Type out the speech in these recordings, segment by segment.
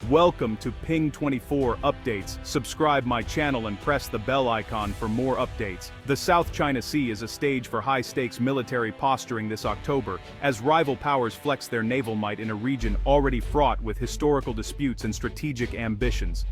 Welcome to Ping 24 Updates. Subscribe my channel and press the bell icon for more updates. The South China Sea is a stage for high-stakes military posturing this October, as rival powers flex their naval might in a region already fraught with historical disputes and strategic ambitions.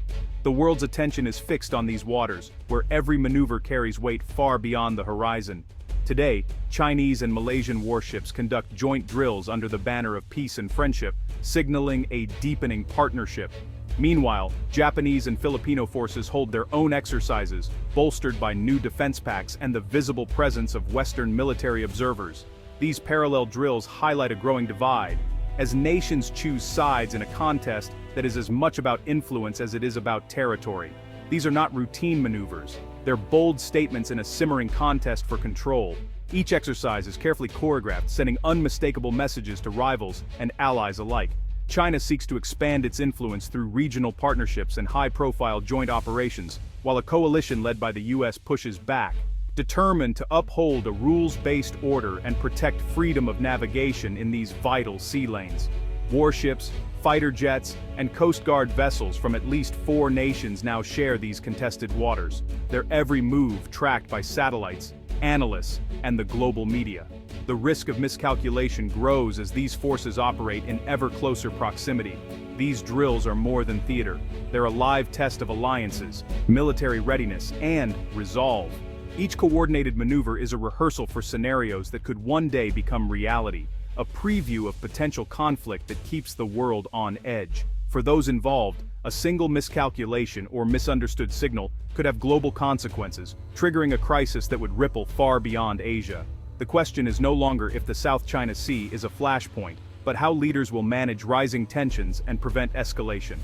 The world's attention is fixed on these waters, where every maneuver carries weight far beyond the horizon. Today, Chinese and Malaysian warships conduct joint drills under the banner of peace and friendship, signaling a deepening partnership. Meanwhile, Japanese and Filipino forces hold their own exercises, bolstered by new defense pacts and the visible presence of Western military observers. These parallel drills highlight a growing divide, as nations choose sides in a contest that is as much about influence as it is about territory. These are not routine maneuvers. They're bold statements in a simmering contest for control. Each exercise is carefully choreographed, sending unmistakable messages to rivals and allies alike. China seeks to expand its influence through regional partnerships and high-profile joint operations, while a coalition led by the US pushes back, determined to uphold a rules-based order and protect freedom of navigation in these vital sea lanes. Warships, fighter jets, and Coast Guard vessels from at least 4 nations now share these contested waters, their every move tracked by satellites, analysts, and the global media. The risk of miscalculation grows as these forces operate in ever closer proximity. These drills are more than theater. They're a live test of alliances, military readiness, and resolve. Each coordinated maneuver is a rehearsal for scenarios that could one day become reality, a preview of potential conflict that keeps the world on edge. For those involved, a single miscalculation or misunderstood signal could have global consequences, triggering a crisis that would ripple far beyond Asia. The question is no longer if the South China Sea is a flashpoint, but how leaders will manage rising tensions and prevent escalation.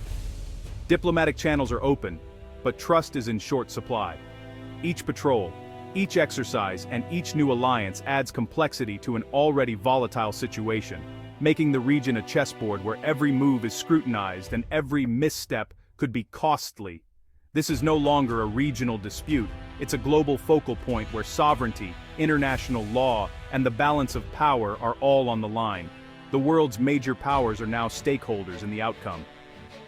Diplomatic channels are open, but trust is in short supply. Each patrol, each exercise, and each new alliance adds complexity to an already volatile situation, making the region a chessboard where every move is scrutinized and every misstep could be costly. This is no longer a regional dispute, it's a global focal point where sovereignty, international law, and the balance of power are all on the line. The world's major powers are now stakeholders in the outcome.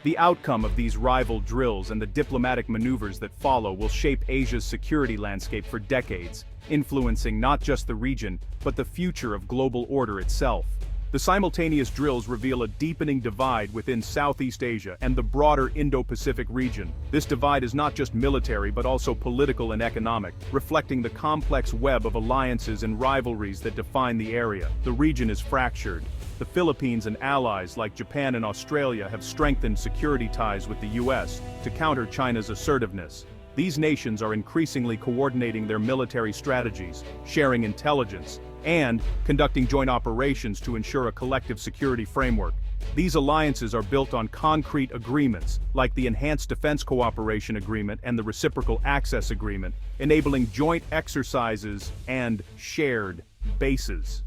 The outcome of these rival drills and the diplomatic maneuvers that follow will shape Asia's security landscape for decades, influencing not just the region, but the future of global order itself. The simultaneous drills reveal a deepening divide within Southeast Asia and the broader Indo-Pacific region. This divide is not just military but also political and economic, reflecting the complex web of alliances and rivalries that define the area. The region is fractured. The Philippines and allies like Japan and Australia have strengthened security ties with the US to counter China's assertiveness. These nations are increasingly coordinating their military strategies, sharing intelligence, and conducting joint operations to ensure a collective security framework. These alliances are built on concrete agreements, like the Enhanced Defense Cooperation Agreement and the Reciprocal Access Agreement, enabling joint exercises and shared bases.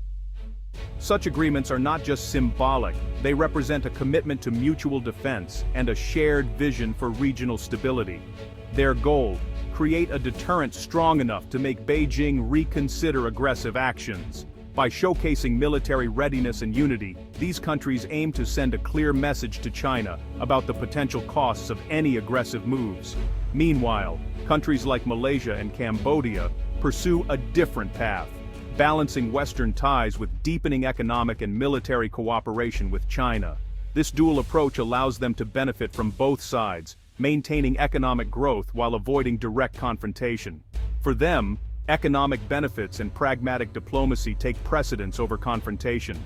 Such agreements are not just symbolic, they represent a commitment to mutual defense and a shared vision for regional stability. Their goal: create a deterrent strong enough to make Beijing reconsider aggressive actions. By showcasing military readiness and unity, these countries aim to send a clear message to China about the potential costs of any aggressive moves. Meanwhile, countries like Malaysia and Cambodia pursue a different path, balancing Western ties with deepening economic and military cooperation with China. This dual approach allows them to benefit from both sides, maintaining economic growth while avoiding direct confrontation. For them, economic benefits and pragmatic diplomacy take precedence over confrontation.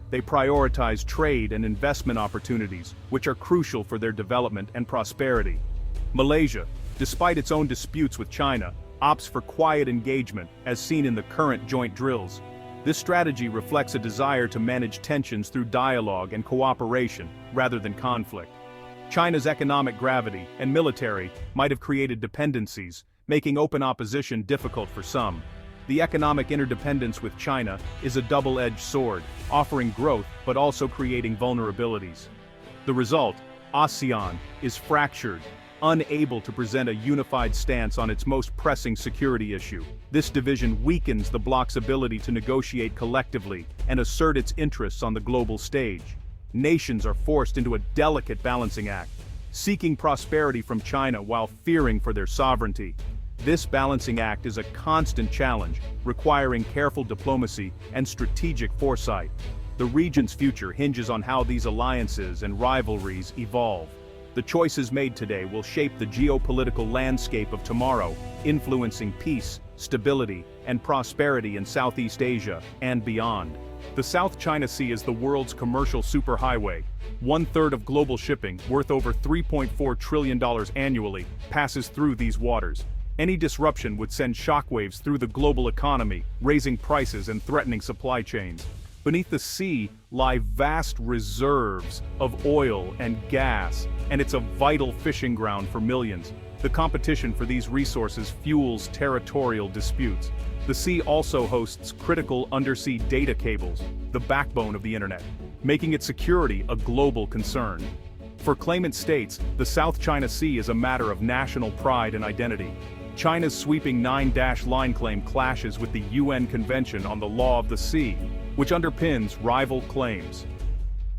They prioritize trade and investment opportunities, which are crucial for their development and prosperity. Malaysia, despite its own disputes with China, opts for quiet engagement, as seen in the current joint drills. This strategy reflects a desire to manage tensions through dialogue and cooperation, rather than conflict. China's economic gravity and military might have created dependencies, making open opposition difficult for some. The economic interdependence with China is a double-edged sword, offering growth but also creating vulnerabilities. The result: ASEAN is fractured, unable to present a unified stance on its most pressing security issue. This division weakens the bloc's ability to negotiate collectively and assert its interests on the global stage. Nations are forced into a delicate balancing act, seeking prosperity from China while fearing for their sovereignty. This balancing act is a constant challenge, requiring careful diplomacy and strategic foresight. The region's future hinges on how these alliances and rivalries evolve. The choices made today will shape the geopolitical landscape of tomorrow, influencing peace, stability, and prosperity in Southeast Asia and beyond. The South China Sea is the world's commercial superhighway. 1/3 of global shipping, worth over $3.4 trillion annually, passes through these waters. Any disruption would send shockwaves through the global economy, raising prices and threatening supply chains. Beneath the sea lie vast reserves of oil and gas, and it's a vital fishing ground for millions. The competition for these resources fuels territorial disputes. The sea also hosts critical undersea data cables, the backbone of the internet, making its security a global concern. For claimant states, the South China Sea is a matter of national pride and identity. China's sweeping 9-line claim clashes with the UN Convention on the Law of the Sea, which underpins rival claims.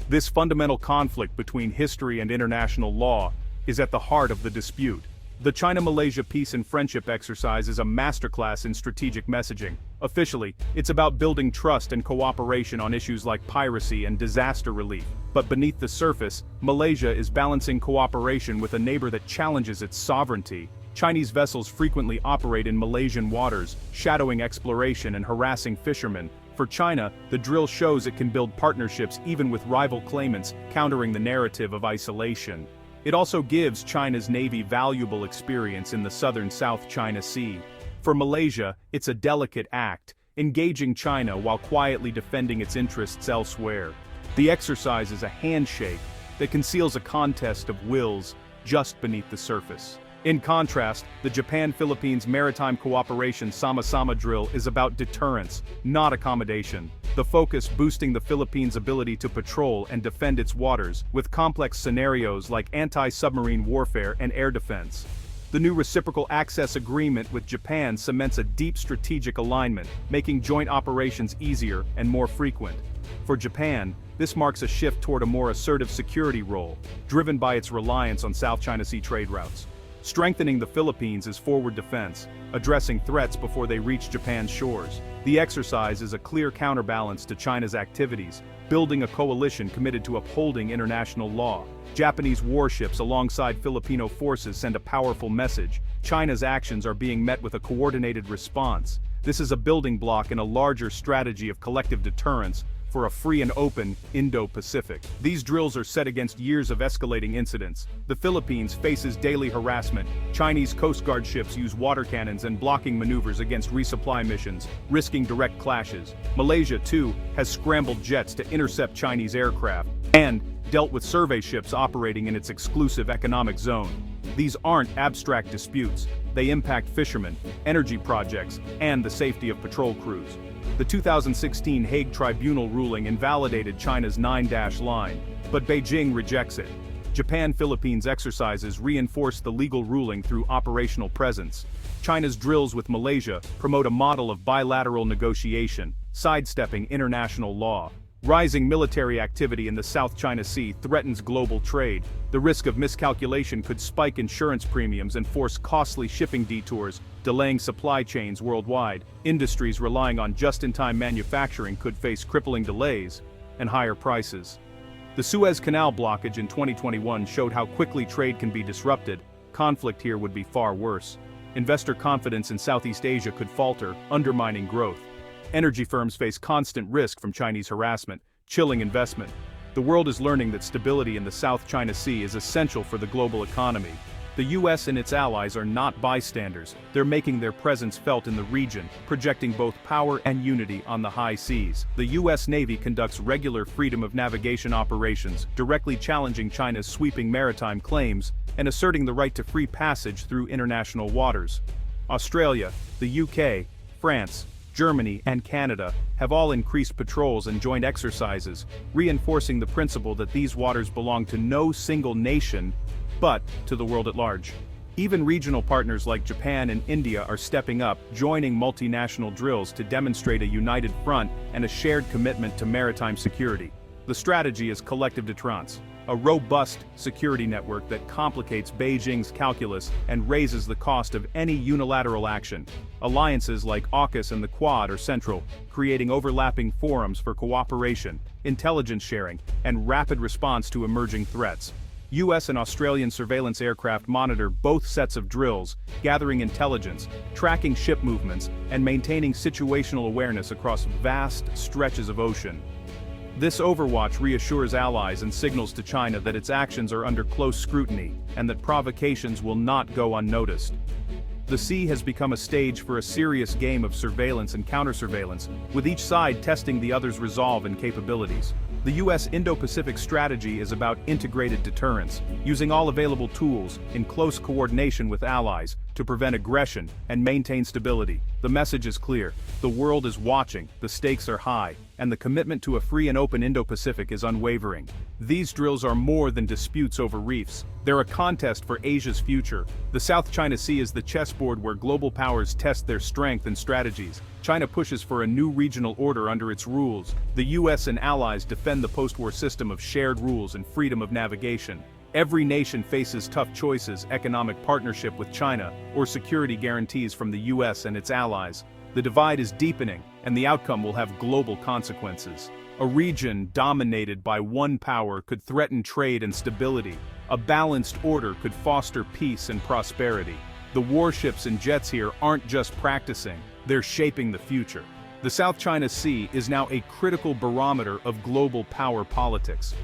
This fundamental conflict between history and international law is at the heart of the dispute. The China-Malaysia Peace and Friendship exercise is a masterclass in strategic messaging. Officially, it's about building trust and cooperation on issues like piracy and disaster relief. But beneath the surface, Malaysia is balancing cooperation with a neighbor that challenges its sovereignty. Chinese vessels frequently operate in Malaysian waters, shadowing exploration and harassing fishermen. For China, the drill shows it can build partnerships even with rival claimants, countering the narrative of isolation. It also gives China's Navy valuable experience in the southern South China Sea. For Malaysia, it's a delicate act, engaging China while quietly defending its interests elsewhere. The exercise is a handshake that conceals a contest of wills just beneath the surface. In contrast, the Japan-Philippines Maritime Cooperation Sama-Sama drill is about deterrence, not accommodation. The focus boosting the Philippines' ability to patrol and defend its waters, with complex scenarios like anti-submarine warfare and air defense. The new reciprocal access agreement with Japan cements a deep strategic alignment, making joint operations easier and more frequent. For Japan, this marks a shift toward a more assertive security role, driven by its reliance on South China Sea trade routes. Strengthening the Philippines is forward defense, addressing threats before they reach Japan's shores. The exercise is a clear counterbalance to China's activities, building a coalition committed to upholding international law. Japanese warships alongside Filipino forces send a powerful message. China's actions are being met with a coordinated response. This is a building block in a larger strategy of collective deterrence for a free and open Indo-Pacific. These drills are set against years of escalating incidents. The Philippines faces daily harassment. Chinese Coast Guard ships use water cannons and blocking maneuvers against resupply missions, risking direct clashes. Malaysia, too, has scrambled jets to intercept Chinese aircraft and dealt with survey ships operating in its exclusive economic zone. These aren't abstract disputes. They impact fishermen, energy projects, and the safety of patrol crews. The 2016 Hague Tribunal ruling invalidated China's 9-line, but Beijing rejects it. Japan-Philippines exercises reinforce the legal ruling through operational presence. China's drills with Malaysia promote a model of bilateral negotiation, sidestepping international law. Rising military activity in the South China Sea threatens global trade. The risk of miscalculation could spike insurance premiums and force costly shipping detours, delaying supply chains worldwide. Industries relying on just-in-time manufacturing could face crippling delays and higher prices. The Suez Canal blockage in 2021 showed how quickly trade can be disrupted. Conflict here would be far worse. Investor confidence in Southeast Asia could falter, undermining growth. Energy firms face constant risk from Chinese harassment, chilling investment. The world is learning that stability in the South China Sea is essential for the global economy. The US and its allies are not bystanders. They're making their presence felt in the region, projecting both power and unity on the high seas. The US Navy conducts regular freedom of navigation operations, directly challenging China's sweeping maritime claims and asserting the right to free passage through international waters. Australia, the UK, France, Germany, and Canada have all increased patrols and joint exercises, reinforcing the principle that these waters belong to no single nation, but to the world at large. Even regional partners like Japan and India are stepping up, joining multinational drills to demonstrate a united front and a shared commitment to maritime security. The strategy is collective deterrence, a robust security network that complicates Beijing's calculus and raises the cost of any unilateral action. Alliances like AUKUS and the Quad are central, creating overlapping forums for cooperation, intelligence sharing, and rapid response to emerging threats. US and Australian surveillance aircraft monitor both sets of drills, gathering intelligence, tracking ship movements, and maintaining situational awareness across vast stretches of ocean. This overwatch reassures allies and signals to China that its actions are under close scrutiny and that provocations will not go unnoticed. The sea has become a stage for a serious game of surveillance and counter-surveillance, with each side testing the other's resolve and capabilities. The US Indo-Pacific strategy is about integrated deterrence, using all available tools, in close coordination with allies, to prevent aggression and maintain stability. The message is clear: the world is watching, the stakes are high, and the commitment to a free and open Indo-Pacific is unwavering. These drills are more than disputes over reefs. They're a contest for Asia's future. The South China Sea is the chessboard where global powers test their strength and strategies. China pushes for a new regional order under its rules. The US and allies defend the post-war system of shared rules and freedom of navigation. Every nation faces tough choices: economic partnership with China, or security guarantees from the US and its allies. The divide is deepening, and the outcome will have global consequences. A region dominated by one power could threaten trade and stability. A balanced order could foster peace and prosperity. The warships and jets here aren't just practicing, they're shaping the future. The South China Sea is now a critical barometer of global power politics.